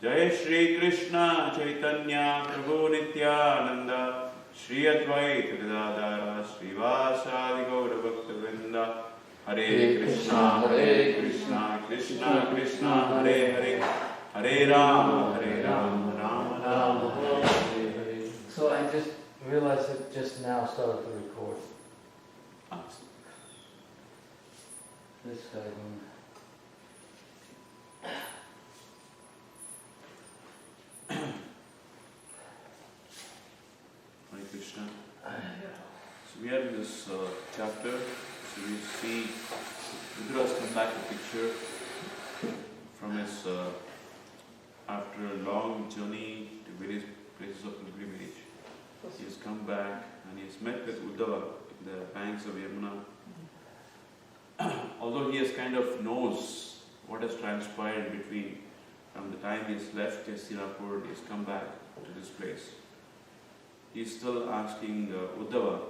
Jai Shri Krishna Chaitanya Prabhu Nityananda Shri Advaita Gadadara Srivasadi Gaura Bhakta Vrinda Hare Krishna Krishna Krishna Hare Hare Hare Rama Rama Rama Hare Hare. So I just realized it just now started to record. This guy going. Hare Krishna. So we are in this chapter. So we see Vidura's come back a picture from his after a long journey to various places of pilgrimage. He has come back and he has met with Uddhava in the banks of Yamuna. Although he has kind of knows what has transpired between from the time he has left Hastinapur, he has come back to this place. He is still asking Uddhava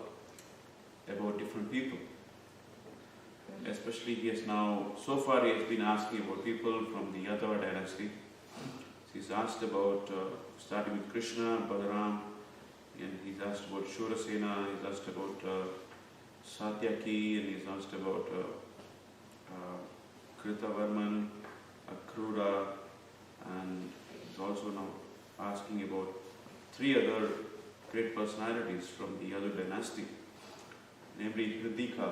about different people. Especially he has now, so far he has been asking about people from the Yadava dynasty. He's asked about, starting with Krishna, Balaram, and he's asked about Shurasena, he's asked about Satyaki, and he's asked about Kritavarman, Akrura, and he's also now asking about three other great personalities from the other dynasty, namely Hridika.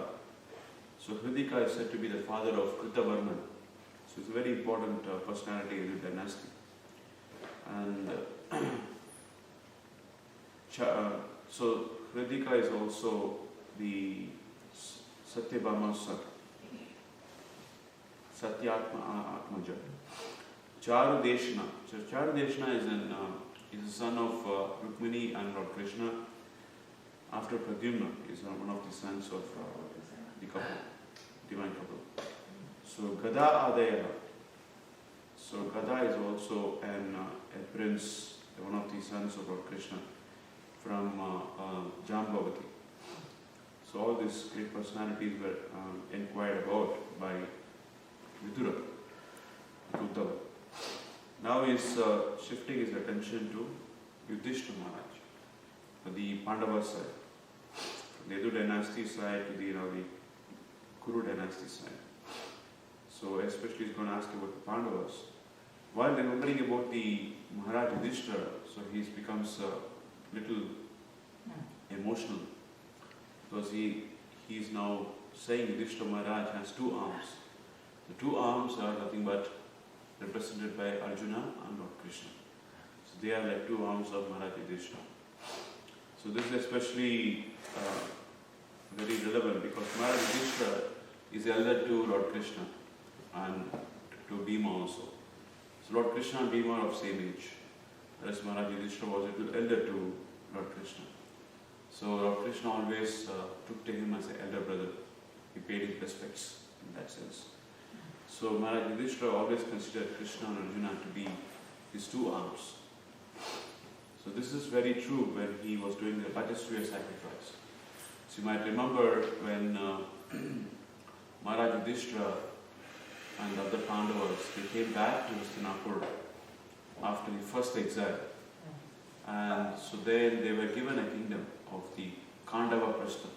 So Hridika is said to be the father of Kritavarman. So it's a very important personality in the dynasty. And so Hridika is also the Satyabhama's son, Satyatmaja. Charudeshna. So Charudeshna is the son of Rukmini and Lord Krishna. After Pradyumna is one of the sons of the couple, divine couple. So Gada Adaya. So Gada is also a prince, one of the sons of Lord Krishna from Jambavati. So all these great personalities were inquired about by Vidura, Uddhava. Now he is shifting his attention to Yudhishthira Maharaj, the Pandava side, from the Yadu dynasty side to the Kuru dynasty side. So especially he's going to ask about the Pandavas. While remembering about the Maharaj Yudhishthira, so he becomes a little emotional because he is now saying Yudhishthira Maharaj has two arms. The two arms are nothing but represented by Arjuna and Lord Krishna. So they are like two arms of Maharaj Yudhishthira. So this is especially very relevant because Maharaj Yudhishthira is elder to Lord Krishna and to Bhima also. So Lord Krishna and Bhima are of same age, whereas Maharaj Yudhishthira was a little elder to Lord Krishna. So Lord Krishna always took to him as an elder brother. He paid his respects in that sense. So Maharaj Yudhishthira always considered Krishna and Arjuna to be his two arms. So this is very true when he was doing the Bhattacharya sacrifice. So you might remember when Maharaj Yudhishthira and the other Pandavas, they came back to Hastinapur after the first exile. And so then they were given a kingdom of the Kandava Prastha.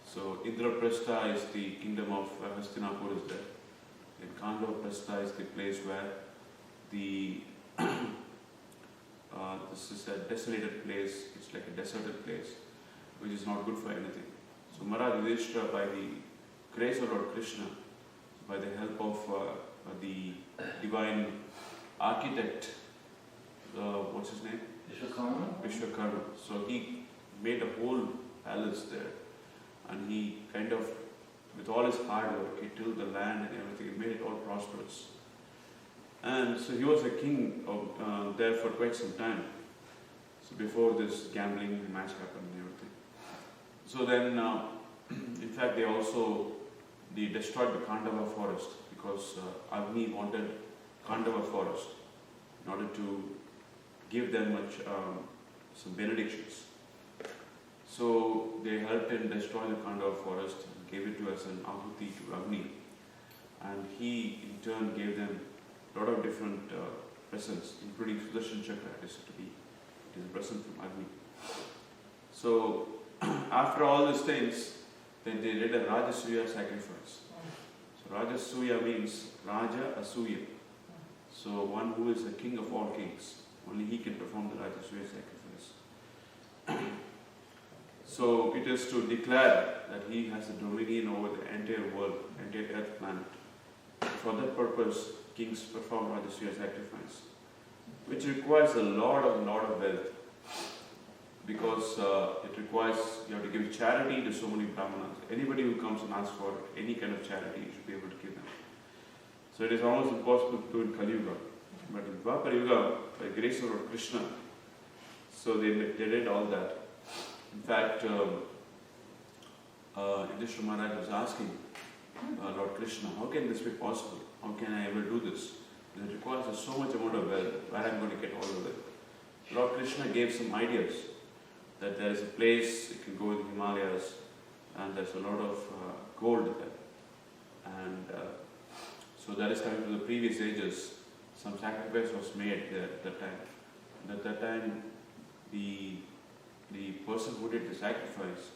So Indraprastha is the kingdom of Hastinapur is there. And Kandava Prastha is the place where the this is a desolated place, it's like a deserted place, which is not good for anything. So Maharaj Yudhishthira, by the grace of Lord Krishna, by the help of the divine architect, what's his name? Vishwakarma. So he made a whole palace there, and he kind of, with all his hard work, he tilled the land and everything, he made it all prosperous. And so he was a king of, there for quite some time. So before this gambling match happened and everything. So then, in fact, they destroyed the Kandava forest because Agni wanted Kandava forest in order to give them some benedictions. So they helped him destroy the Kandava forest and gave it to as an ahuti to Agni. And he in turn gave them a lot of different presence, including Sudarshan Chakra. It is a present from Agni. So after all these things, then they did a Rajasuya sacrifice. So Rajasuya means Raja Asuya. So one who is the king of all kings. Only he can perform the Rajasuya sacrifice. So it is to declare that he has a dominion over the entire world, entire earth planet. For that purpose, kings perform Rajasuya sacrifice, which requires a lot of wealth. Because it requires, you have to give charity to so many brahmanas. Anybody who comes and asks for any kind of charity, you should be able to give them. So it is almost impossible to do in Kali Yuga. But in Dwapara Yuga, by grace of Lord Krishna, so they did all that. In fact, Yudhishthira Maharaj was asking Lord Krishna, how can this be possible? How can I ever do this? It requires so much amount of wealth. Where am I going to get all of it? Lord Krishna gave some ideas. That there is a place, you can go in the Himalayas, and there's a lot of gold there. And so that is coming to the previous ages. Some sacrifice was made there at that time. And at that time, the person who did the sacrifice,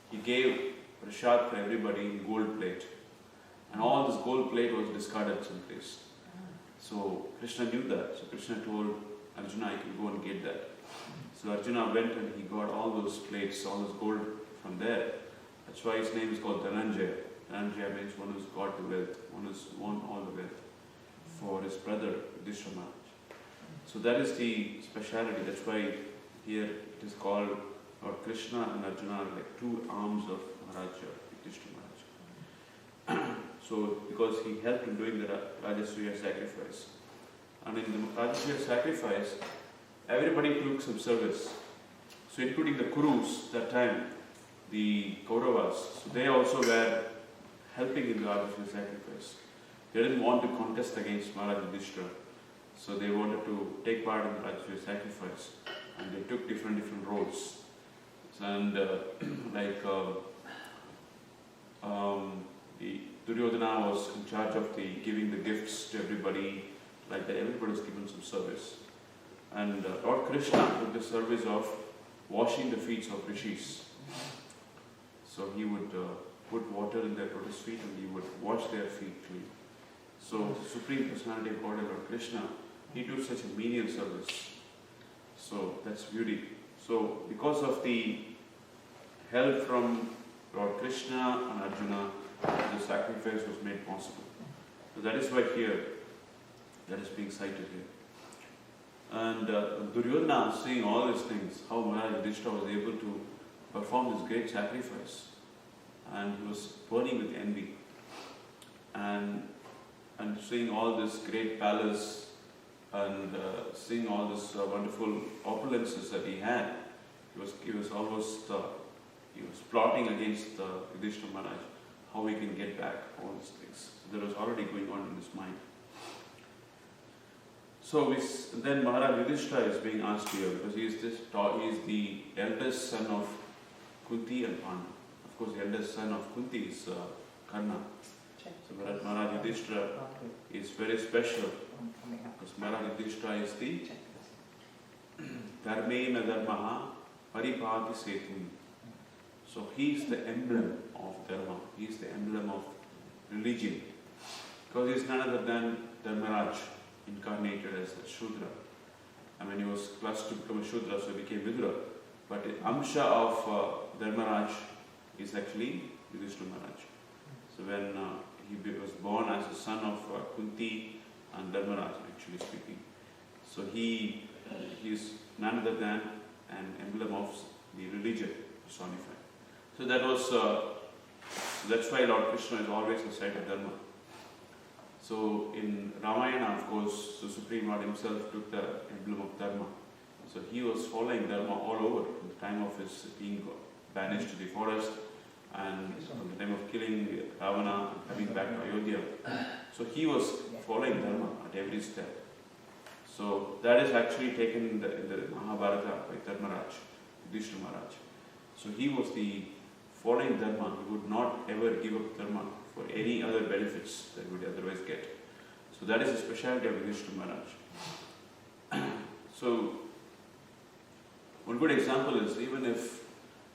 he gave prasad for everybody in gold plate. And all this gold plate was discarded someplace. So Krishna knew that. So Krishna told Arjuna, you can go and get that. So Arjuna went and he got all those plates, all this gold from there. That's why his name is called Dhananjaya. Dhananjaya means one who's got the wealth, one who's won all the wealth for his brother Yudhishthira Maharaj. So that is the speciality. That's why here it is called Lord Krishna and Arjuna are like two arms of Maharaja, Yudhishthira Maharaj. So because he helped in doing the Rajasuya sacrifice. And in the Rajasuya sacrifice, everybody took some service. So including the Kurus, that time, the Kauravas, so they also were helping in the Rajasuya sacrifice. They didn't want to contest against Maharaj Yudhishthira. So they wanted to take part in the Rajasuya sacrifice. And they took different roles. And the Duryodhana was in charge of giving the gifts to everybody, like that everybody was given some service. And Lord Krishna took the service of washing the feet of rishis. So he would put water in their lotus feet and he would wash their feet clean. So the Supreme Personality of Godhead, Lord Krishna, he took such a menial service. So that's beauty. So because of the help from Lord Krishna and Arjuna, the sacrifice was made possible. So that is why here, that is being cited here. And Duryodhana, seeing all these things, how Maharaj Yudhishthira was able to perform this great sacrifice, and he was burning with envy. And seeing all this great palace, and seeing all this wonderful opulences that he had, he was plotting against Yudhishthira Maharaj, how he can get back all these things. So there was already going on in his mind. So then Maharaj Yudhishthira is being asked here, because he is the eldest son of Kunti and Pandu. Of course, the eldest son of Kunti is Karna. So Maharaj Yudhishthira is very special, because Maharaj Yudhishthira is the Dharmena Dharmaha Paripati Setum. So he is the emblem of Dharma. He is the emblem of religion. Because he is none other than Dharmaraj, incarnated as a Shudra. I mean, he was blessed to become a Shudra, so he became Vidura. But the Amsha of Dharmaraj is actually Yudhishthira Maharaj. So when he was born as a son of Kunti and Dharmaraj, actually speaking. So he is none other than an emblem of the religion personified. So that's why Lord Krishna is always the site of Dharma. So in Ramayana, of course, the Supreme Lord himself took the emblem of Dharma. So he was following Dharma all over from the time of his being banished to the forest, and from the time of killing Ravana and coming back to Ayodhya. So he was following Dharma at every step. So that is actually taken in the Mahabharata by Dharmaraj, Yudhishthira Maharaj. So he was following Dharma. He would not ever give up Dharma for any other benefits that he would otherwise get. So that is the speciality of Yudhishthira Maharaj. So, one good example is even if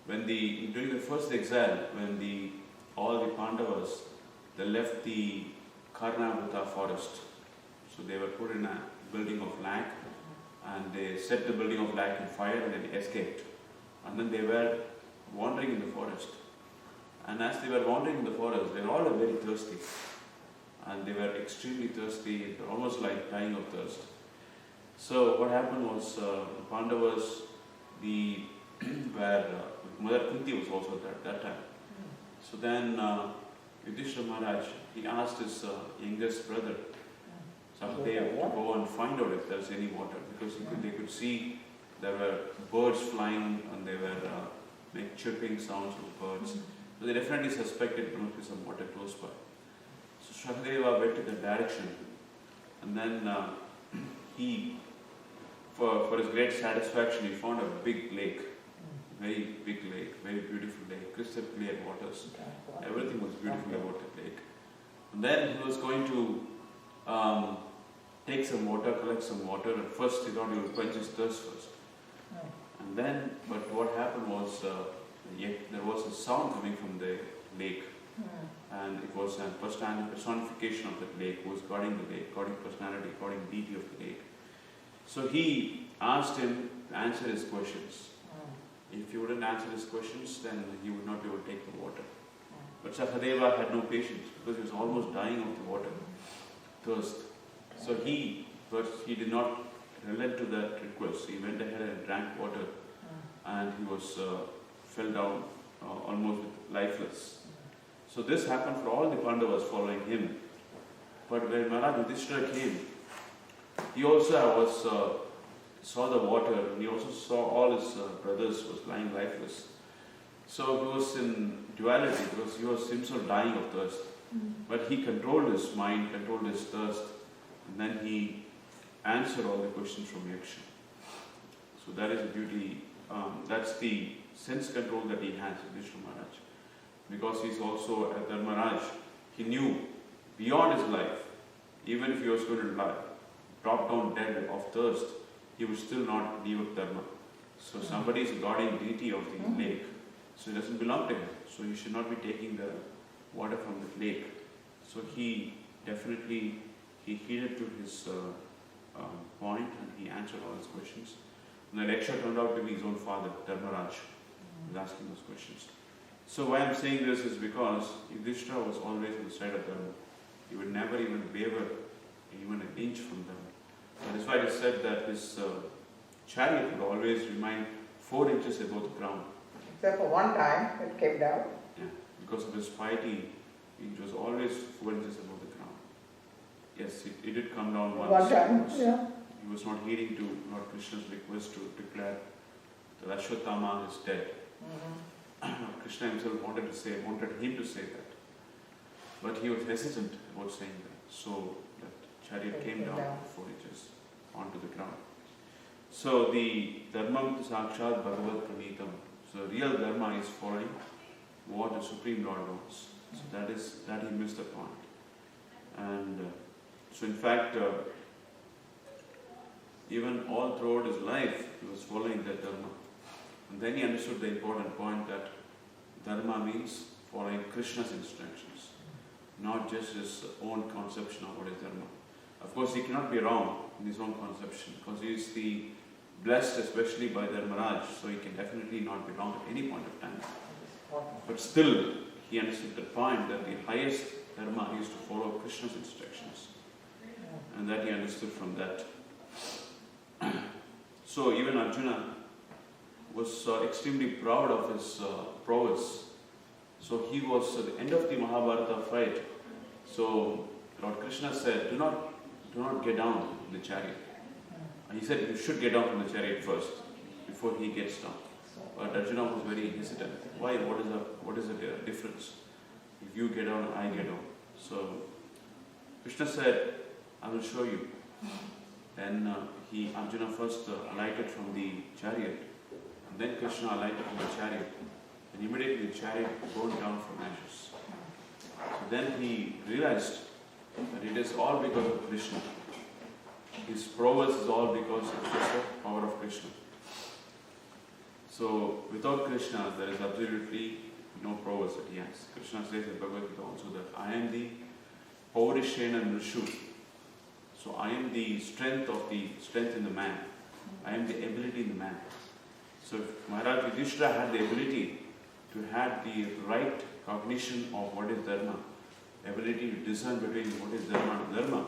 during the first exile, when all the Pandavas, they left the Karnavata forest. So they were put in a building of lac, and they set the building of lac in fire and then escaped. And then they were wandering in the forest. And as they were wandering in the forest, they were all very thirsty. And they were extremely thirsty, they were almost like dying of thirst. So what happened was, the Pandavas, Mother Kunti was also there at that time. So then Yudhishthira Maharaj, he asked his youngest brother, Sahadeva, to go and find out if there's any water, because they could see there were birds flying and they were making chirping sounds of birds. So they definitely suspected there must be some water close by. So Sahadeva went in that direction, and then he, for his great satisfaction, he found a big lake, very big lake, very beautiful lake, crystal clear waters. Everything was beautiful about the lake. And then he was going to take some water, collect some water. At first he thought he would quench his thirst first. And then, but what happened was, there was a sound coming from the lake. And it was a personification of the lake, who was guarding the lake, guarding personality, guarding deity of the lake. So he asked him to answer his questions. If he wouldn't answer his questions, then he would not be able to take the water. But Sahadeva had no patience, because he was almost dying of the water, thirst. So he did not relent to that request. He went ahead and drank water, and he was fell down almost lifeless. So this happened for all the Pandavas following him. But when Maharaj Yudhishthira came, he also saw the water, and he also saw all his brothers was lying lifeless. So he was in duality, because he was himself dying of thirst. But he controlled his mind, controlled his thirst, and then he answered all the questions from Yaksha. So that is the beauty, that's the sense control that he has, Yudhishthira Maharaj. Because he's also a Dharmaraj, he knew beyond his life, even if he was going to drop down dead of thirst, he would still not leave up Dharma. So somebody is guarding deity of the lake, so it doesn't belong to him. So he should not be taking the water from the lake. So he definitely, he heeded to his point, and he answered all his questions. And the lecture turned out to be his own father, Dharmaraj, who was asking those questions. So why I'm saying this is because Yudhishthira was always on the side of Dharma. He would never even waver even an inch from Dharma. That is why it is said that his chariot would always remain 4 inches above the ground. Except for one time, it came down. Yeah, because of his piety, it was always 4 inches above the ground. Yes, it did come down once. One time, He was not heeding to Lord Krishna's request to declare that Ashwatthama is dead. Krishna himself wanted him to say that. But he was hesitant about saying that. So that chariot came down 4 inches onto the ground. So the Dharmam Sakshat Bhagavat Pranitam. So real Dharma is following what the Supreme Lord wants. So that he missed the point. And so in fact, even all throughout his life, he was following that Dharma. And then he understood the important point that Dharma means following Krishna's instructions, not just his own conception of what is Dharma. Of course, he cannot be wrong in his own conception, because he is the blessed, especially by Dharmaraj, so he can definitely not be wrong at any point of time. But still, he understood the point that the highest Dharma is to follow Krishna's instructions, and that he understood from that. So even Arjuna was extremely proud of his prowess. So he was at the end of the Mahabharata fight. So Lord Krishna said, do not get down from the chariot. He said you should get down from the chariot first, before he gets down. But Arjuna was very hesitant. Why? What is the difference? If you get down and I get down. So Krishna said, I will show you. Then Arjuna first alighted from the chariot. And then Krishna alighted from the chariot. And immediately the chariot burned down from ashes. So then he realized that it is all because of Krishna. his prowess is all because of the power of Krishna. So without Krishna, there is absolutely no prowess that he has. Krishna says in Bhagavad Gita also that I am the Paurishena Nrishu. So I am the strength in the man. I am the ability in the man. So if Maharaj Yudhishthira had the ability to have the right cognition of what is dharma, ability to discern between what is dharma and dharma,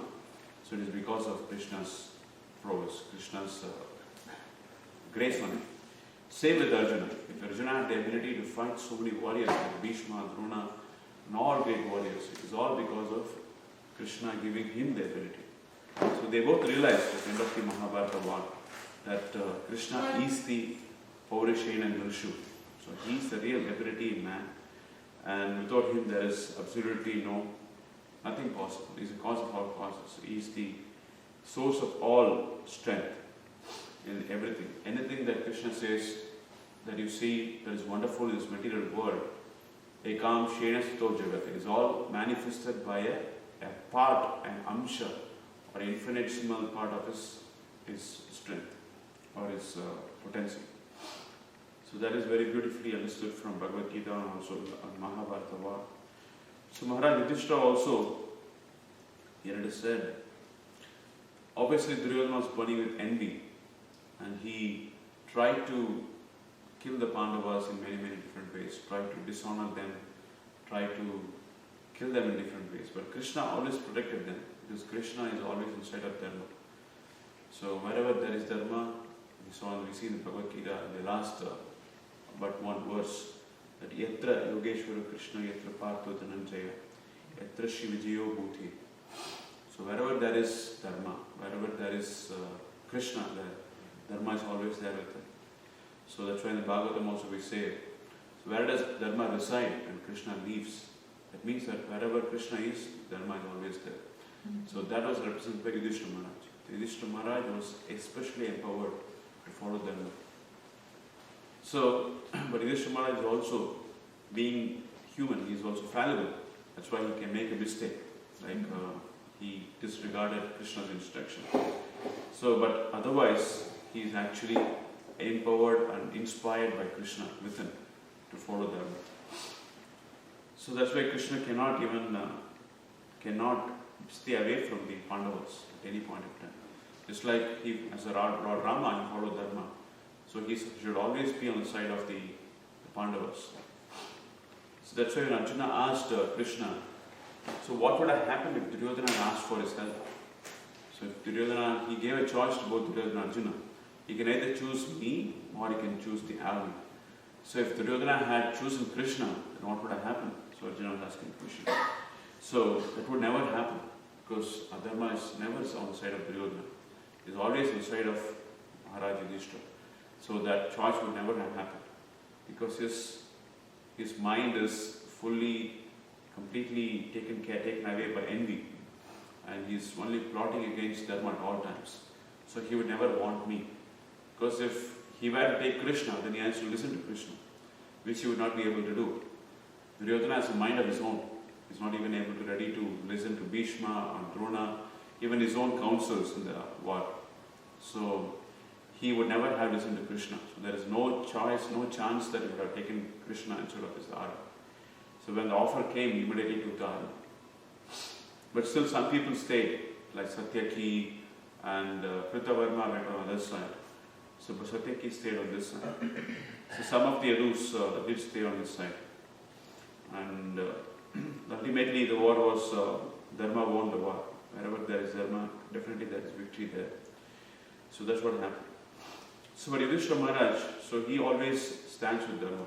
so it is because of Krishna's prowess, Krishna's grace on him. Same with Arjuna. If Arjuna had the ability to fight so many warriors like Bhishma, Drona, and all great warriors, it is all because of Krishna giving him the ability. So they both realized at the end of the Mahabharata war that Krishna is the Paurishena and Nrishu. So he is the real ability in man, and without him there is absolutely nothing possible. He is the cause of all causes. He is the source of all strength in everything. Anything that Krishna says that you see that is wonderful in this material world, ekam shena sthito jagat, is all manifested by a part, an amsha, or infinitesimal part of his strength or his potency. So that is very beautifully understood from Bhagavad Gita and also Mahabharata war. So Maharaj Yudhishthira also, here it is said, obviously Duryodhana was burning with envy, and he tried to kill the Pandavas in many, many different ways, tried to dishonor them, tried to kill them in different ways. But Krishna always protected them, because Krishna is always inside of dharma. So wherever there is dharma, we see in the Bhagavad Gita, in the last but one verse, that yatra yogeshwara Krishna yatra partho dhananjaya yatra shri vijayo bhuti. So wherever there is dharma, wherever there is Krishna, there dharma is always there with him. So that's why in the Bhagavatam also we say, so where does dharma reside and Krishna leaves? That means that wherever Krishna is, dharma is always there. So that was represented by Yudhishthira Maharaj. Yudhishthira Maharaj was especially empowered to follow dharma. So, but Yudhishthira Maharaj is also, being human, he is also fallible. That's why he can make a mistake. Like he disregarded Krishna's instruction. So, but otherwise, he is actually empowered and inspired by Krishna within to follow dharma. So that's why Krishna cannot stay away from the Pandavas at any point of time. Just like he, as a Lord Rama, he followed dharma. So he should always be on the side of the Pandavas. So that's why when Arjuna asked Krishna, so what would have happened if Duryodhana asked for his help? So if Duryodhana, he gave a choice to both Duryodhana and Arjuna. He can either choose me or he can choose the army. So if Duryodhana had chosen Krishna, then what would have happened? So Arjuna was asking Krishna. So that would never happen, because adharma is never on the side of Duryodhana. It is always on the side of Maharaj Yudhishthira. So that choice would never have happened, because his mind is completely taken away by envy, and he is only plotting against dharma at all times. So he would never want me, because if he were to take Krishna, then he has to listen to Krishna, which he would not be able to do. Duryodhana has a mind of his own. He is not even ready to listen to Bhishma and Drona, even his own counsels in the war. So he would never have listened to Krishna. So there is no choice, no chance that he would have taken Krishna instead of his army. So when the offer came, he immediately took the army. But still some people stayed, like Satyaki and Kritavarma went on the other side. So Satyaki stayed on this side. So some of the Yadus did stay on this side. And ultimately the war was, Dharma won the war. Wherever there is Dharma, definitely there is victory there. So that's what happened. So but Yudhishthira Maharaj, so he always stands with Dharma.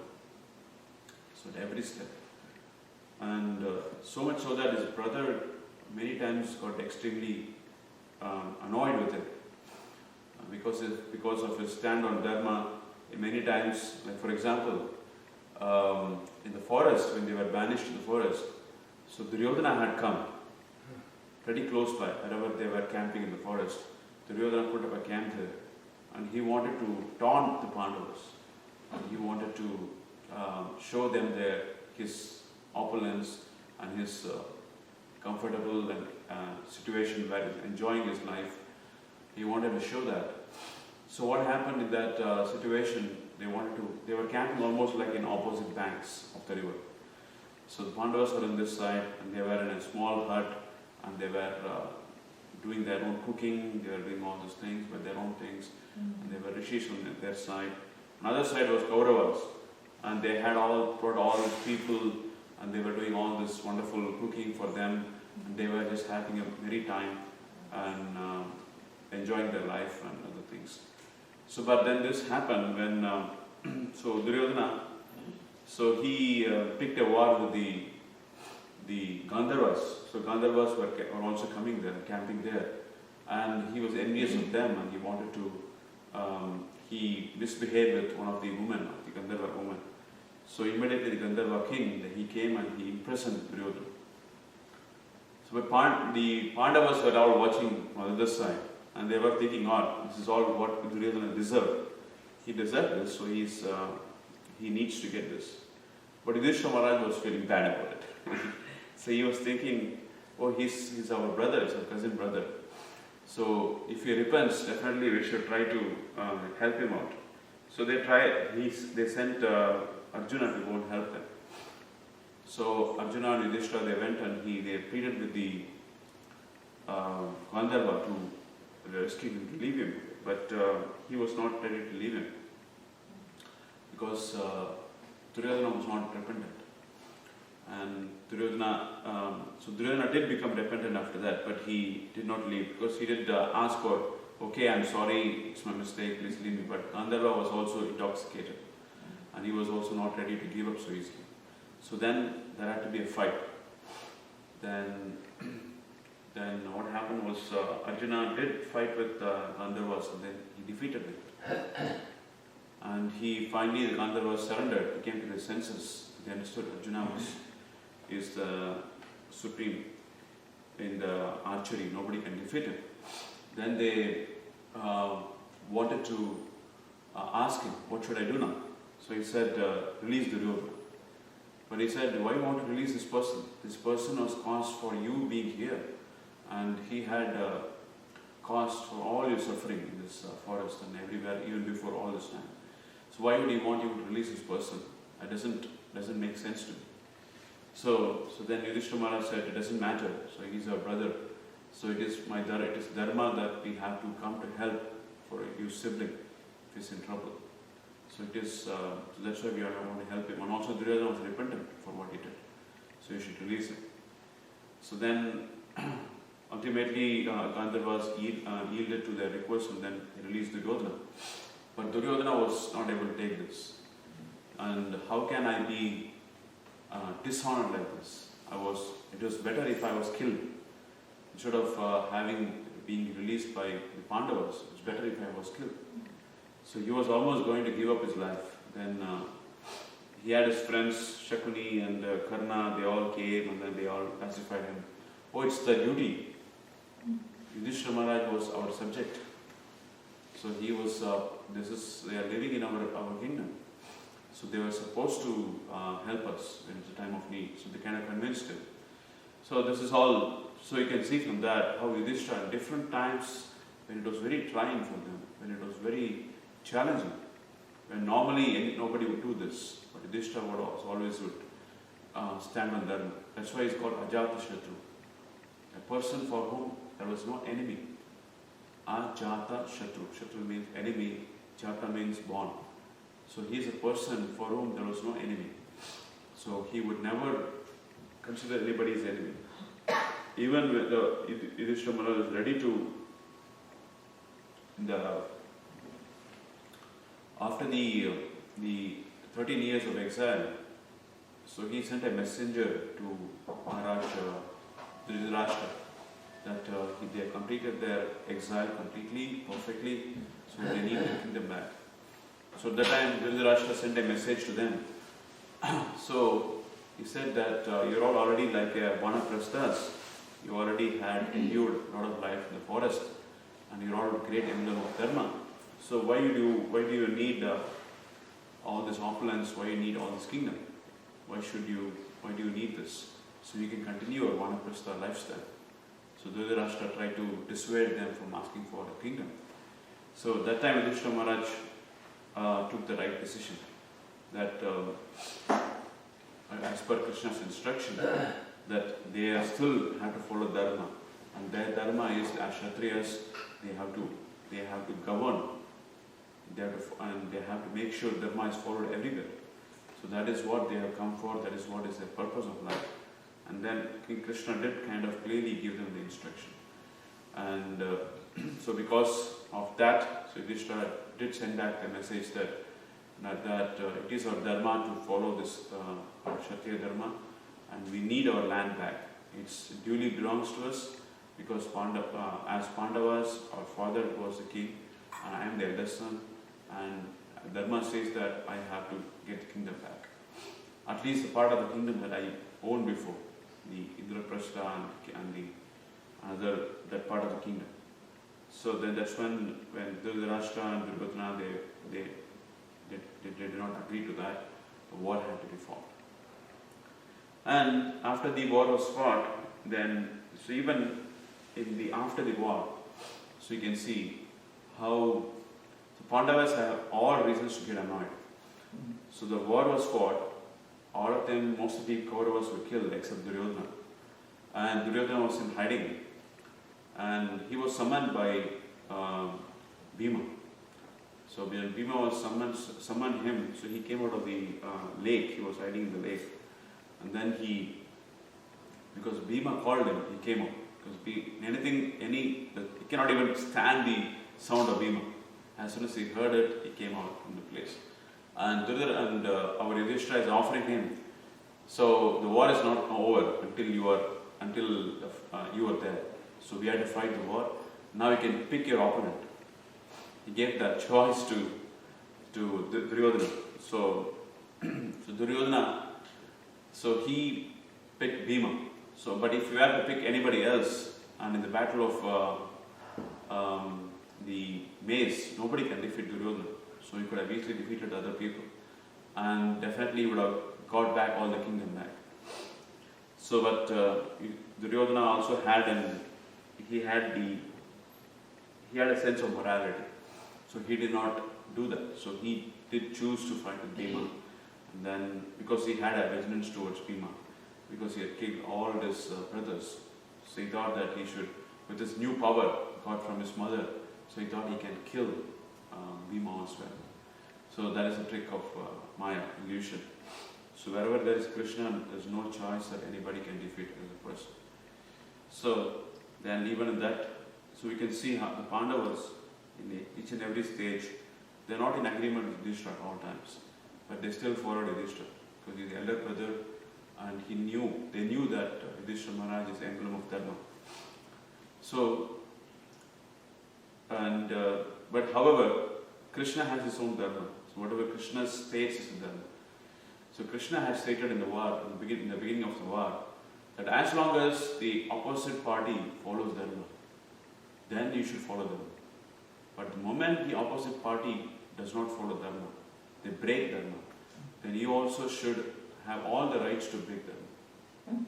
So at every step. And so much so that his brother many times got extremely annoyed with him. Because of his stand on Dharma, many times, like for example, in the forest, when they were banished to the forest, so Duryodhana had come pretty close by, wherever they were camping in the forest. Duryodhana put up a camp there, and he wanted to taunt the Pandavas. And he wanted to show them his opulence and his comfortable situation where he's enjoying his life. He wanted to show that. So what happened in that situation, they were camping almost like in opposite banks of the river. So the Pandavas were on this side and they were in a small hut and they were doing their own cooking, they were doing all those things with their own things, and they were rishis on their side. Another side was Kauravas, and they had brought all these people and they were doing all this wonderful cooking for them, and they were just having a merry time and enjoying their life and other things. So, but then this happened when, so Duryodhana, so he picked a war with the Gandharvas. So Gandharvas were also coming there, camping there, and he was envious of them, and he wanted to, he misbehaved with one of the women, the Gandharva woman. So immediately the Gandharva king, he came and he imprisoned Duryodhana. So the Pandavas were all watching on the other side, and they were thinking, oh, this is all what Duryodhana deserved. He deserved this, so he needs to get this. But Yudhishthira Maharaj was feeling bad about it. So he was thinking, oh, he's our brother, he's our cousin brother. So if he repents, definitely we should try to help him out. So they sent Arjuna to go and help them. So Arjuna and Yudhishthira, they went and they pleaded with the Gandharva to rescue him, to leave him. But he was not ready to leave him because Duryodhana was not repentant. And Duryodhana did become repentant after that, but he did not leave because he did ask for, okay, I'm sorry, it's my mistake, please leave me. But Gandharva was also intoxicated and he was also not ready to give up so easily. So then there had to be a fight. Then what happened was Arjuna did fight with Gandharvas and then he defeated them. And the Gandharvas surrendered, he came to their senses. They understood Arjuna is the supreme in the archery, nobody can defeat him. Then they wanted to ask him, what should I do now? So he said, release Duryodhana. But he said, why you want to release this person? This person was cause for you being here. And he had caused for all your suffering in this forest and everywhere, even before all this time. So why would he want you to release this person? That doesn't make sense to me. So then Yudhishthira Maharaj said, it doesn't matter. So he's our brother. So it is dharma that we have to come to help for your sibling if he's in trouble. So it is, so that's why we are going to help him. And also Duryodhana was repentant for what he did. So you should release him. So then ultimately Gandharvas yielded to their request and then he released Duryodhana. But Duryodhana was not able to take this. And how can I be dishonored like this? It was better if I was killed. Instead of being released by the Pandavas, it's better if I was killed. So he was almost going to give up his life. Then he had his friends, Shakuni and Karna, they all came and then they all pacified him. Oh, it's the duty. Yudhishthira Maharaj was our subject. So he was, they are living in our kingdom. So they were supposed to help us when it's a time of need. So they kind of convinced him. So this is all, so you can see from that how Yudhishthira at different times when it was very trying for them, when it was very challenging, when normally nobody would do this, but Yudhishthira always would stand on dharma. That's why he's called Ajata Shatru, a person for whom there was no enemy. Ajata Shatru. Shatru means enemy, Jata means born. So he is a person for whom there was no enemy. So he would never consider anybody as enemy. Even when Yudhishthira Maharaj was ready to, after the 13 years of exile, so he sent a messenger to Maharaj Dhritarashtra that they have completed their exile completely, perfectly, so they need to bring them back. So at that time, Dhritarashtra sent a message to them. So he said that you're all already like a Vanaprasthas. You already had endured a lot of life in the forest, and you're all a great emblem of dharma. So why do you need all this opulence? Why do you need all this kingdom? Why do you need this? So you can continue your Vanaprastha lifestyle. So Dhritarashtra tried to dissuade them from asking for a kingdom. So at that time Yudhishthira Maharaj took the right decision, that as per Krishna's instruction, that they still have to follow dharma, and their dharma is, as Kshatriyas, they have to govern, and they have to make sure dharma is followed everywhere. So that is what they have come for, that is what is the purpose of life. And then King Krishna did kind of clearly give them the instruction. And so because of that, so Yudhishthira did send back the message that it is our dharma to follow this Kshatriya dharma, and we need our land back. It duly belongs to us because as Pandavas, our father was the king, and I am the eldest son, and dharma says that I have to get the kingdom back. At least the part of the kingdom that I owned before, the Indraprastha and the another, that part of the kingdom. So then that's when Dhritarashtra and Duryodhana, they did not agree to that. The war had to be fought. And after the war was fought, then, so even after the war, so you can see how the Pandavas have all reasons to get annoyed. So the war was fought, all of them, most of the Kauravas were killed except Duryodhana. And Duryodhana was in hiding. And he was summoned by Bhima. So when Bhima was summoned him, so he came out of the lake, he was hiding in the lake. And then because Bhima called him, he came out. Because he cannot even stand the sound of Bhima. As soon as he heard it, he came out from the place. And our Yudhishthira is offering him, so the war is not over until you are there. So we had to fight the war. Now you can pick your opponent. He gave that choice to Duryodhana. So Duryodhana, so he picked Bhima. So, but if you have to pick anybody else, and in the battle of the mace, nobody can defeat Duryodhana. So he could have easily defeated other people, and definitely would have got back all the kingdom back. So, but Duryodhana also had a sense of morality. So he did not do that. So he did choose to fight with Bhima, and then because he had a vengeance towards Bhima, because he had killed all his brothers, so he thought that he should, with his new power got from his mother, so he thought he can kill Bhima as well. So that is a trick of Maya, illusion. So wherever there is Krishna, there is no choice that anybody can defeat as a person. So then even in that, so we can see how the Pandavas, in each and every stage, they are not in agreement with Yudhishthira at all times, but they still followed Yudhishthira because he is the elder brother, and they knew that Yudhishthira Maharaj is the emblem of dharma. So, but however, Krishna has his own dharma. So whatever Krishna states is the dharma. So Krishna has stated in the beginning of the war, that as long as the opposite party follows dharma, then you should follow dharma. But the moment the opposite party does not follow dharma, they break dharma, then you also should have all the rights to break dharma.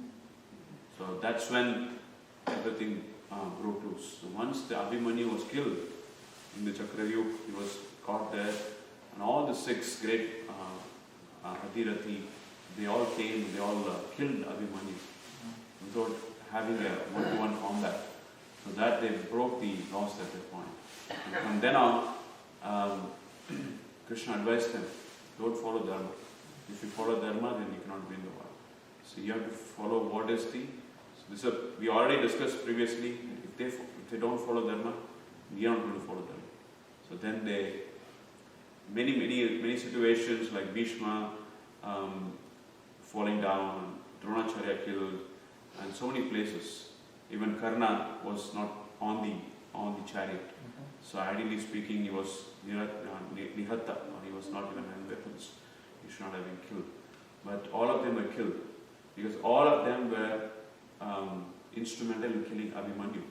So that's when everything broke loose. So once the Abhimanyu was killed in the Chakravyuh, he was caught there, and all the 6 great Adirathi, they all came, they all killed Abhimanyu without having a one-to-one combat. So that they broke the laws at that point. And from then on, Krishna advised them, don't follow dharma. If you follow dharma, then you cannot win the war. So you have to follow what is we already discussed previously, if they don't follow dharma, we are not going to follow dharma. So then many situations like Bhishma falling down, Dronacharya killed, and so many places. Even Karna was not on the chariot. So ideally speaking, he was nihatta, or he was not even having weapons. He should not have been killed. But all of them were killed because all of them were instrumental in killing Abhimanyu.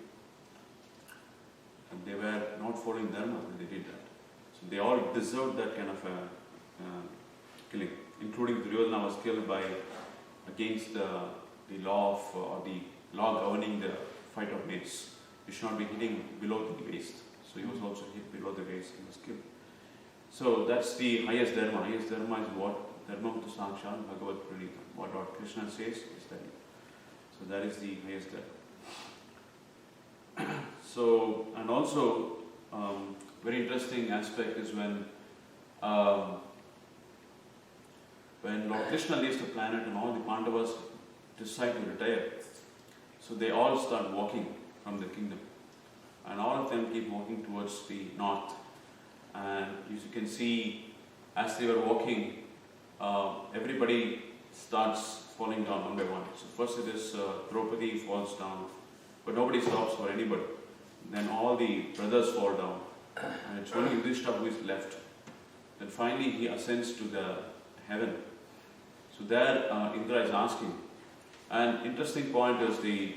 And they were not following dharma when they did that. So they all deserved that kind of killing, including Duryodhana was killed against the law of, or the law governing the fight of mace. You should not be hitting below the waist. So he was also hit below the waist and was killed. So that's the highest dharma. Highest dharma is what? Dharma to sakshat bhagavat pranita. What Lord Krishna says is that. So that is the highest dharma. So, and also, very interesting aspect is when Lord Krishna leaves the planet and all the Pandavas decide to retire. So they all start walking from the kingdom. And all of them keep walking towards the north. And as you can see, as they were walking, everybody starts falling down one by one. So first it is Draupadi falls down, but nobody stops for anybody. Then all the brothers fall down, and it's only Yudhishthira who is left. Then finally he ascends to the heaven. So there Indra is asking. And interesting point is this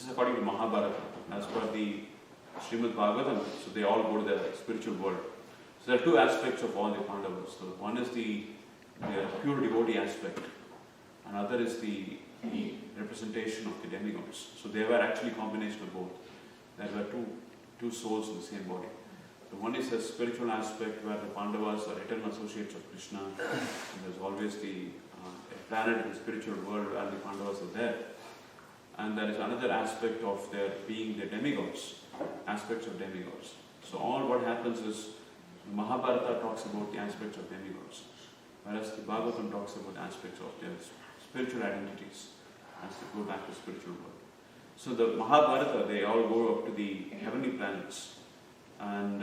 is according to Mahabharata. As per the Srimad Bhagavatam, so they all go to the spiritual world. So there are two aspects of all the Pandavas. So one is the pure devotee aspect, and other is the representation of the demigods. So they were actually a combination of both. There were two souls in the same body. The one is a spiritual aspect where the Pandavas are eternal associates of Krishna, and there's always a planet in the spiritual world where the Pandavas are there. And there is another aspect of their being the demigods, aspects of demigods. So all what happens is, Mahabharata talks about the aspects of demigods, whereas the Bhagavatam talks about aspects of their spiritual identities as they go back to the spiritual world. So the Mahabharata, they all go up to the heavenly planets, and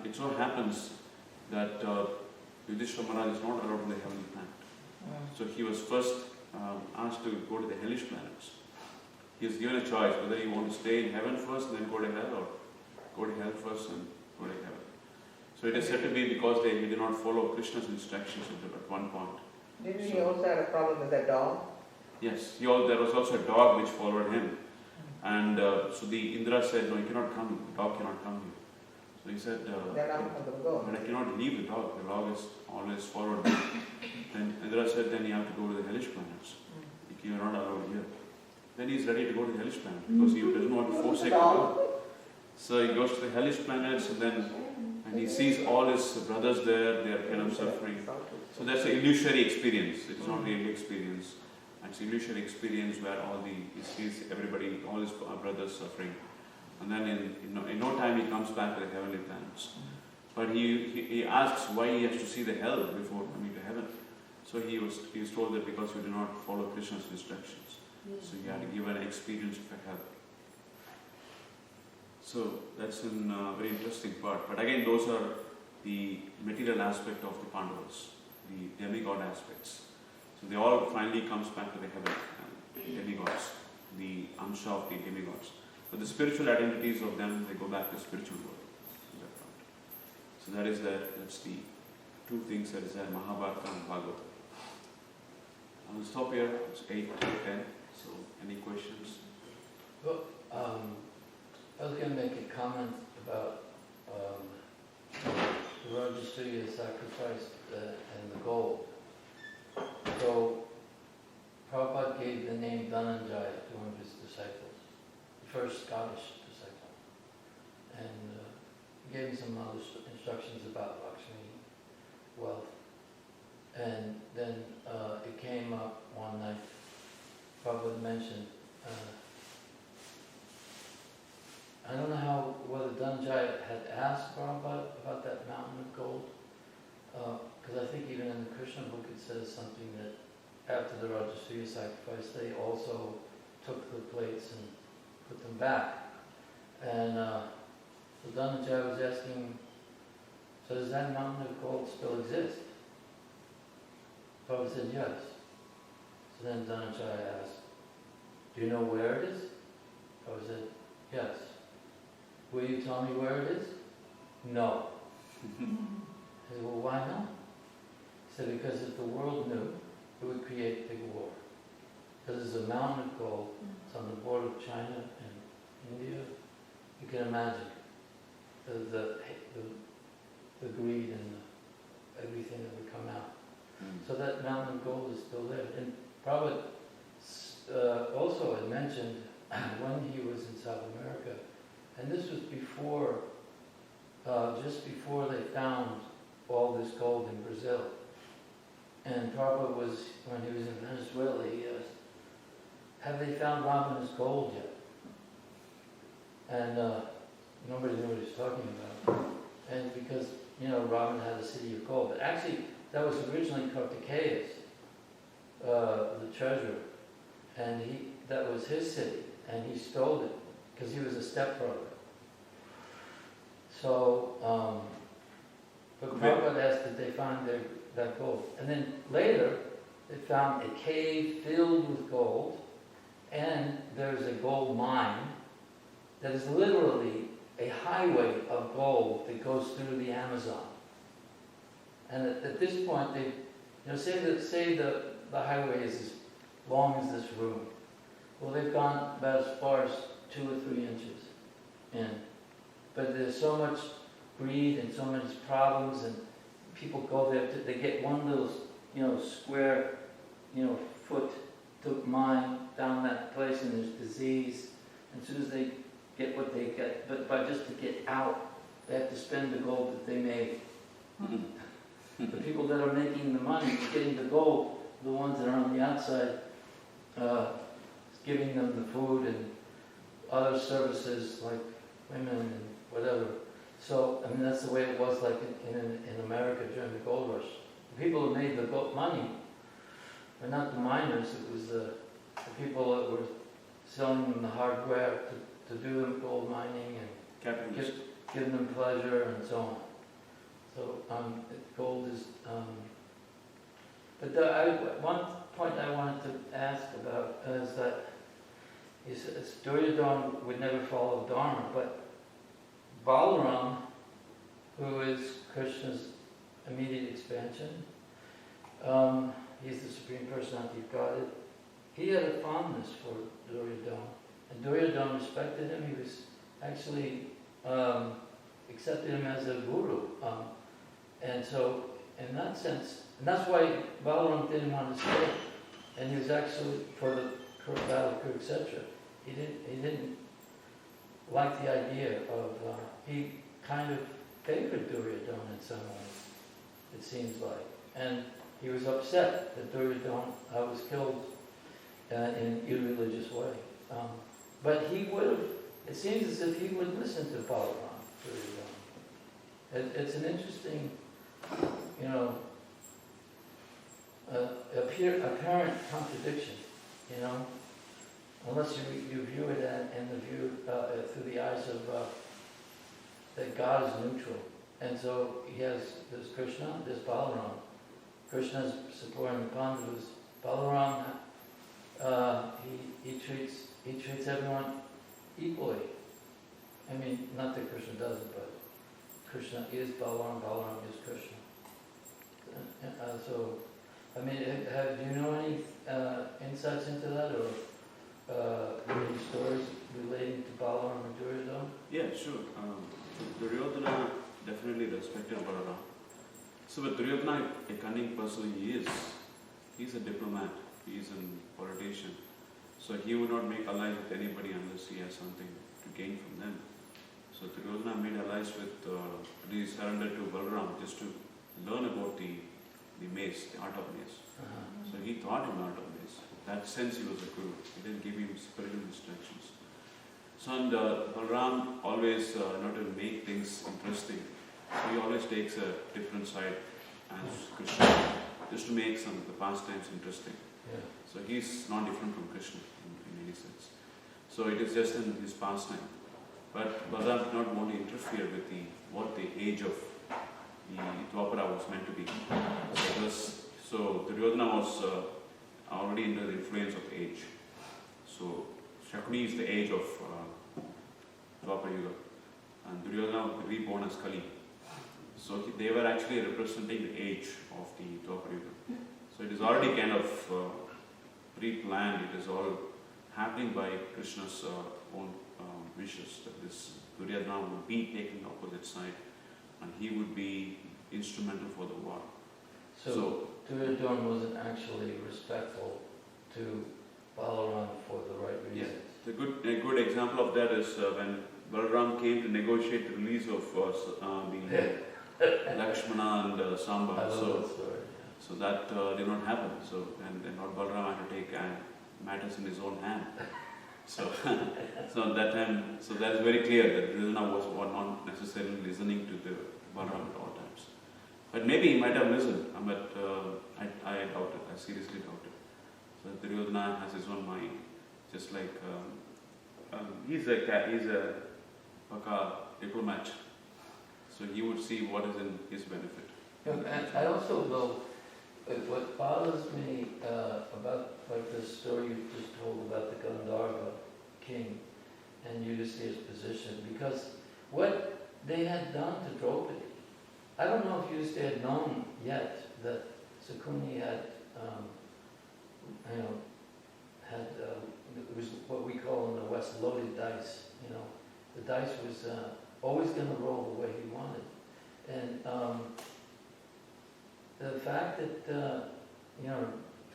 it so happens that Yudhishthira Maharaj is not allowed in the heavenly planet. So he was first asked to go to the hellish planets. He is given a choice whether he wants to stay in heaven first and then go to hell, or go to hell first and go to heaven. So it is said to be because he did not follow Krishna's instructions at one point. Didn't he also have a problem with the dog? Yes, there was also a dog which followed him. And so the Indra said, no, you cannot come, the dog cannot come here. So he said, but I cannot leave the dog is always followed me. Then Indra said, then you have to go to the hellish planets. You are not allowed here. Then he is ready to go to the hellish planet because he doesn't want to forsake the dog. So he goes to the hellish planets and he sees all his brothers there, they are kind of suffering. So that's an illusory experience. It's not really experience. It's an illusory experience where he sees everybody, all his brothers suffering. And then in no time he comes back to the heavenly planets. But he asks why he has to see the hell before coming to heaven. So he was told that because you do not follow Krishna's instructions. So you have to give an experience of a hell. So that's a very interesting part. But again, those are the material aspect of the Pandavas, the demigod aspects. So they all finally comes back to the heaven, demigods, the amsha of the demigods. But the spiritual identities of them, they go back to the spiritual world. So that's the two things that is there, Mahabharata and Bhagavatam. I will stop here. It's 8 to 10. So any questions? Well, I was going to make a comment about the Rajasuya sacrifice and the gold. So Prabhupada gave the name Dhananjaya to one of his disciples, the first Scottish disciple. And he gave him some other instructions about Laxmi, wealth. And then it came up one night, Prabhupada mentioned, I don't know whether Dhananjaya had asked Prabhupada about that mountain of gold, because I think even in the Krishna book it says something that after the Rajasuya sacrifice they also took the plates and put them back. And so Dhananjaya was asking, so does that mountain of gold still exist? Prabhupada said yes. So then Dhananjaya asked, do you know where it is? Prabhupada said, yes. Will you tell me where it is? No. I said, well, why not? He said, because if the world knew, it would create big war. Because there's a mountain of gold, it's on the border of China and India. You can imagine the greed and everything that would come out. So that mountain of gold is still there. And Prabhu also had mentioned when he was in South America, and this was before, just before they found all this gold in Brazil. And Prabhupada was, when he was in Venezuela, he asked, have they found Ravana's gold yet? And nobody knew what he was talking about. And because, Ravana had a city of gold. But actually, that was originally Kartikeya's, the treasurer. And that was his city. And he stole it because he was a stepbrother. So, but Prabhupada asked that they find that gold. And then later, they found a cave filled with gold, and there's a gold mine that is literally a highway of gold that goes through the Amazon. And at this point, they, say the highway is as long as this room. Well, they've gone about as far as 2 or 3 inches in. But there's so much greed and so many problems, and people go there, they get one little, square, foot to mine down that place, and there's disease. And as soon as they get what they get, but just to get out, they have to spend the gold that they made. The people that are making the money, getting the gold, the ones that are on the outside, giving them the food and other services like women and whatever. So, that's the way it was like in America during the gold rush. The people who made the gold money were not the miners, it was the people that were selling them the hardware to do them gold mining and give them pleasure and so on. So gold is... one point I wanted to ask about is that Duryodhana would never follow Dharma, but Balaram, who is Krishna's immediate expansion, he's the Supreme Personality of Godhead, he had a fondness for Duryodhana. And Duryodhana respected him. He was actually accepted him as a guru. And so, in that sense, and that's why Balaram didn't want to stay. And he was actually, for the battle of Kurukshetra, he didn't like the idea of, he kind of favored Duryodhana in some ways, it seems like. And he was upset that Duryodhana was killed in an irreligious way. But he would have, it seems as if he would listen to Balaram, Duryodhana. It's an interesting, apparent contradiction, unless you view it in the view through the eyes of that God is neutral. And so there's Krishna, there's Balaram. Krishna's supporting the Pandavas. Balaram, he treats everyone equally. Not that Krishna doesn't, but Krishna is Balaram, Balaram is Krishna. Do you know any insights into that, or any stories relating to Balaram and Duryodhana? Yeah, sure. Duryodhana definitely respected Balaram. So with Duryodhana, a cunning person he is. He's a diplomat. He's a politician. So he would not make allies with anybody unless he has something to gain from them. So Duryodhana made allies with, he surrendered to Balaram just to learn about the mace, the art of mace. So he taught him the art of mace. In that sense he was a guru. He didn't give him spiritual instructions. So and Balaram always, to make things interesting, he always takes a different side as Krishna, just to make the pastimes interesting. Yeah. So he's not different from Krishna in any sense. So it is just in his pastime. But Balaram did not want to interfere with what the age of the Dwapara was meant to be. So Duryodhana was already under the influence of age. So Shakuni is the age of Dwapara Yuga, and Duryodhana was reborn as Kali. So they were actually representing the age of the Dwapara Yuga. So it is already kind of pre-planned. It is all happening by Krishna's own wishes, that this Duryodhana would be taking the opposite side, and he would be instrumental for the war. So Duryodhana wasn't actually respectful to Balaram for the right Yeah. reasons. A good example of that is when Balaram came to negotiate the release of the Lakshmana and Samba. I love So that story. so that did not happen. So and Lord Balaram had to take matters in his own hand. So so at that time, so that is very clear that Krishna was not necessarily listening to the Balaram at all times. But maybe he might have listened, but I doubt it. I seriously doubt it. So Duryodhana has his own mind, just like he's a Paka diplomat. So he would see what is in his benefit. And I also, though, what bothers me about like the story you just told about the Gandharva king and Yudhishthira's position, because what they had done to Draupadi, I don't know if Yudhishthira had known yet that Sakuni had, it was what we call in the West loaded dice. The dice was always going to roll the way he wanted, and the fact that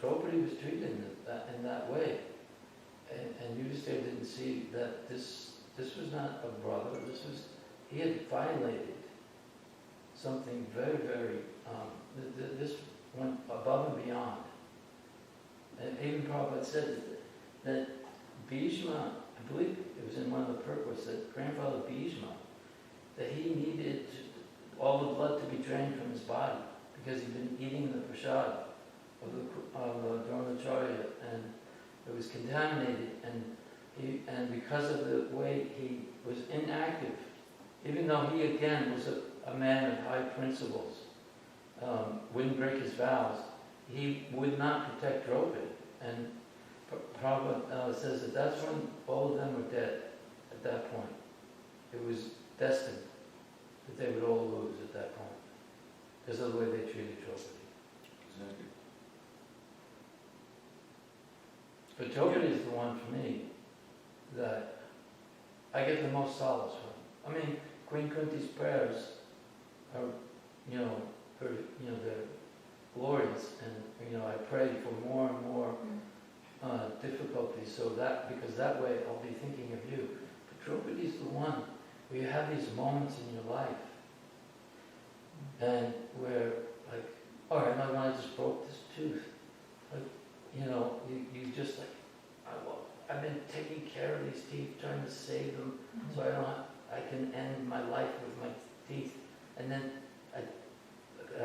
Draupadi was treated in that way, and Yudhishthira didn't see that this was not a brother. He had violated something very, very. This went above and beyond. And even Prabhupada said that Bhishma, I believe it was in one of the purports, that grandfather Bhishma, that he needed all the blood to be drained from his body because he'd been eating the prasad of Dronacharya, and it was contaminated, and because of the way he was inactive, even though he again was a man of high principles, wouldn't break his vows, he would not protect Draupadi. And Prabhupada says that that's when all of them were dead at that point. It was destined that they would all lose at that point because of the way they treated Draupadi. Exactly. But Draupadi is the one for me that I get the most solace from. I mean, Queen Kunti's prayers are, they're glorious, and I pray for more and more difficulties, because that way I'll be thinking of you. But Draupadi is the one where you have these moments in your life, and where all right, my mind just broke this tooth. You just I've been taking care of these teeth, trying to save them, so I can end my life with my teeth, and then I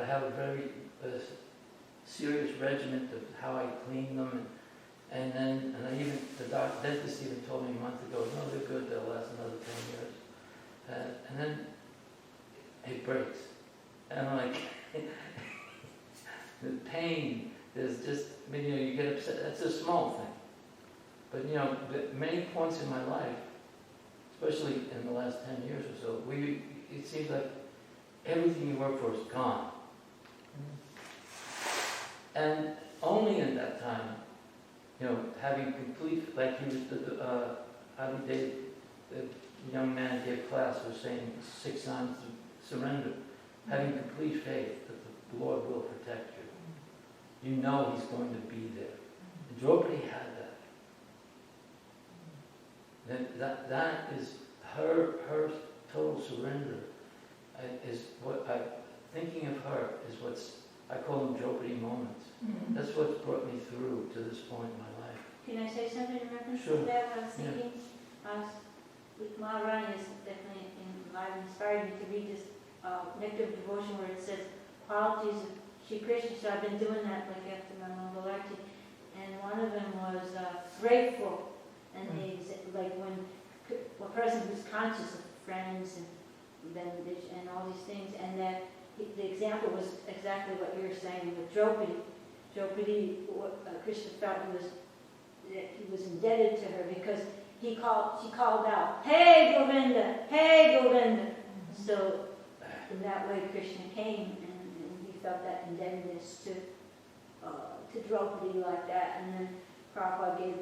have a very serious regimen of how I clean them, and the dentist even told me a month ago, no, they're good, they'll last another 10 years, and then it breaks, and I'm like, the pain. There's just, you get upset. That's a small thing. But, at many points in my life, especially in the last 10 years or so, it seems like everything you work for is gone. And only in that time, having complete, like he was, the young man who gave class was saying 6 signs of surrender, having complete faith that the Lord will protect you. You know He's going to be there. And Draupadi had that. That is her total surrender. Is what thinking of her is I call them Draupadi moments. Mm-hmm. That's what's brought me through to this point in my life. Can I say something in reference Sure. to that? I was thinking, with Maharani has definitely inspired me to read this Nectar of Devotion where it says qualities of Shri Krishna. So I've been doing that after my Mangalarti, and one of them was grateful, and when a person who's conscious of friends and all these things, and that the example was exactly what you were saying with Draupadi. Draupadi, Krishna felt he was indebted to her because she called out, "Hey Govinda, hey Govinda." So in that way, Krishna came, and he felt that indebtedness to Draupadi like that. And then Prabhupada gave,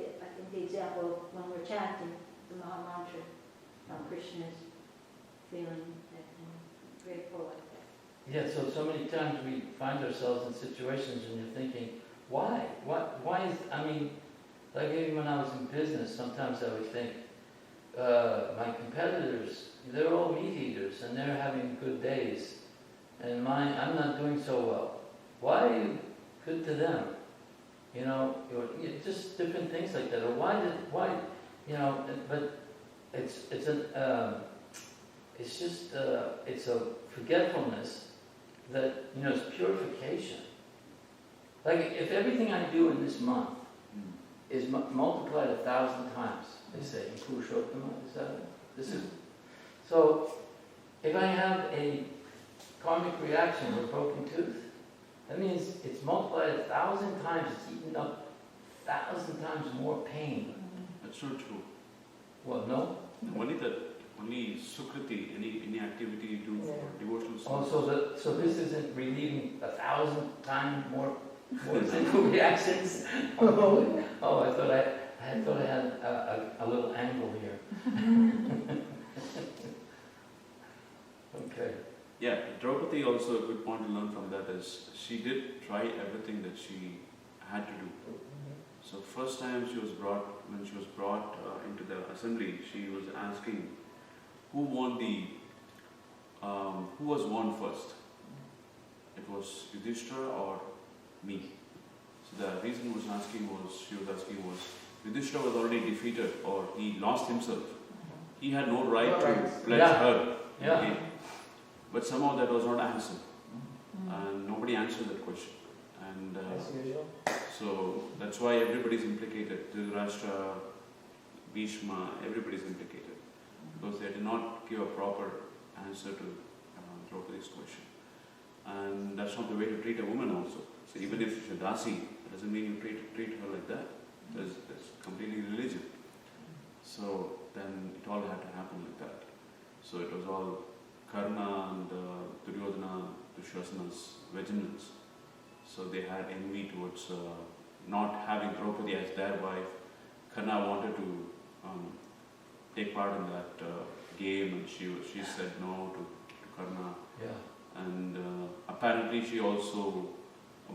the example of when we're chanting the Maha Mantra, how Krishna is feeling grateful like that. Yeah, so many times we find ourselves in situations and you're thinking, why? Why is, Like even when I was in business, sometimes I would think, my competitors, they're all meat eaters and they're having good days. And I'm not doing so well. Why are you good to them? You know, just different things like that. Or why, you know, but it's a forgetfulness that, you know, it's purification. Like if everything I do in this month is multiplied 1,000 times, they say, in Purushottama, is that it? This is. So, if I have a karmic reaction or a broken tooth, that means it's multiplied 1,000 times, it's eaten up 1,000 times more pain. That's not true. Well, no? Only sukriti, any activity you do for devotional service. Oh, so this isn't relieving 1,000 times more single reactions? Oh, I thought I had a little angle here. Okay. Yeah, Draupadi also, a good point to learn from that is, she did try everything that she had to do. So first time when she was brought into the assembly, she was asking, who was born first? It was Yudhishthira or me? So the reason she was asking was, Yudhishthira was already defeated, or he lost himself. He had no right to pledge her. Yeah. Okay. But somehow that was not answered. And nobody answered that question. And As usual. so that's why everybody's implicated. Dhritarashtra, Bhishma, everybody's implicated. Because they did not give a proper answer to Draupadi's question. And that's not the way to treat a woman also. So even if she's a dasi, it doesn't mean you treat her like that. That's completely religion. So then it all had to happen like that. So it was all Karna and Duryodhana, Dushasana's vigilance. So they had envy towards not having Draupadi as their wife. Karna wanted to take part in that game, and she said no to Karna. Yeah. And apparently she also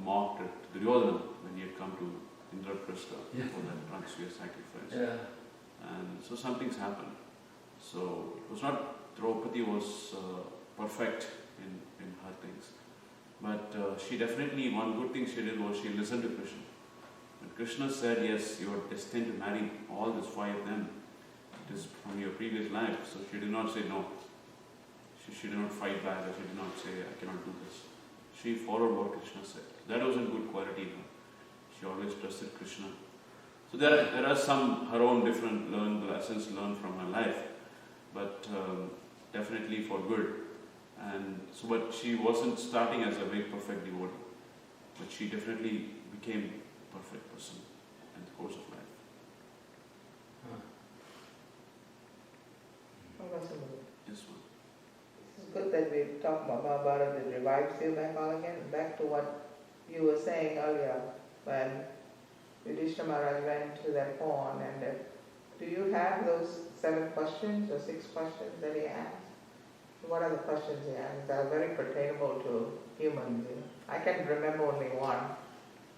mocked at Duryodhana when he had come to Indraprastha for that Ransvya sacrifice. Yeah. And so some things happened. So it was not Draupadi was perfect in her things. But she definitely, one good thing she did was she listened to Krishna. When Krishna said, yes, you are destined to marry all these 5 of them, it is from your previous life. So she did not say no. She did not fight back, or she did not say, I cannot do this. She followed what Krishna said. That was a good quality in her. She always trusted Krishna. So there are some her own different lessons learned from her life, but definitely for good. And so, but she wasn't starting as a very perfect devotee, but she definitely became a perfect person in the course of life. Yes, ma'am. It's good that we talk about Bhagavatam, that revives you back all again. Back to what you were saying earlier, when Yudhishthira Maharaj went to that pond, and do you have those 7 questions or 6 questions that he asked? What are the questions he asked? They are very pertainable to humans. You know? I can remember only one.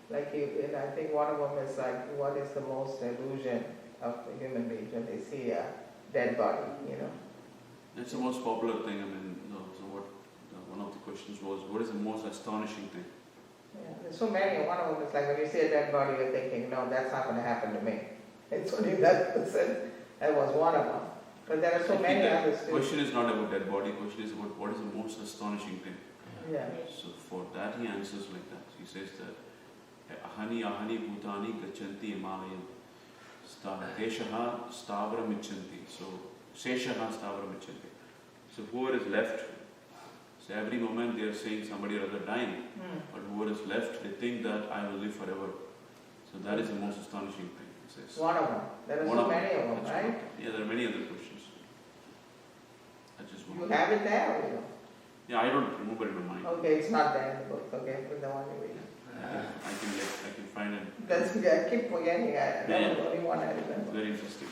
Like I think one of them is like, what is the most illusion of the human beings when they see a dead body? You know. That's the most popular thing. I mean, so what? One of the questions was, what is the most astonishing thing? Yeah, there's so many. One of them is like when you see a dead body, you're thinking, no, that's not going to happen to me. It's only that person. That was one of them. But there are so many others too. The question is not about dead body. The question is about what is the most astonishing thing. Yeah. So for that he answers like that. He says that ahani bhutani gachanti himalayam deshaha stavram ichanti. So seshaha stavram ichanti. So whoever is left, so every moment they are saying somebody or other dying, but whoever is left, they think that I will live forever. So that is the most astonishing thing, he says. One of them. There are so many of them, right? Yeah, there are many other questions. That's just one. You have it there, or you know? Yeah, I don't remember it in my mind. Okay, it's not there in the book. Okay, with the one you read. I can find it. That's okay. I keep forgetting. That was the only one I remember. Very interesting.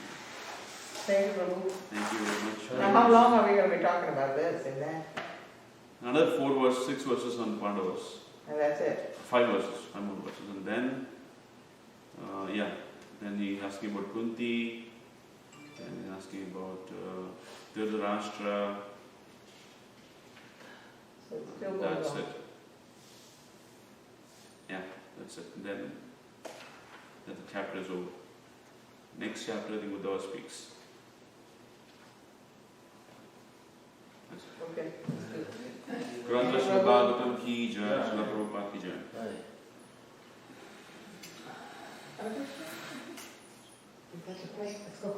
Thank you, Prabhu. Thank you very much. Now, how long are we going to be talking about this and that? Another 6 verses on Pandavas. And that's it. 5 verses, 5 more verses. And then, Then he's asking about Kunti. Then he's asking about Dhritarashtra. So it's still going That's on. it. Yeah, that's it. Then the chapter is over. Next chapter, the Uddhava speaks. That's it. Okay, that's good. Grantha Srimad Bhagavatam ki jai, Srila Prabhupada ki jai. Right. That's a break, let's go.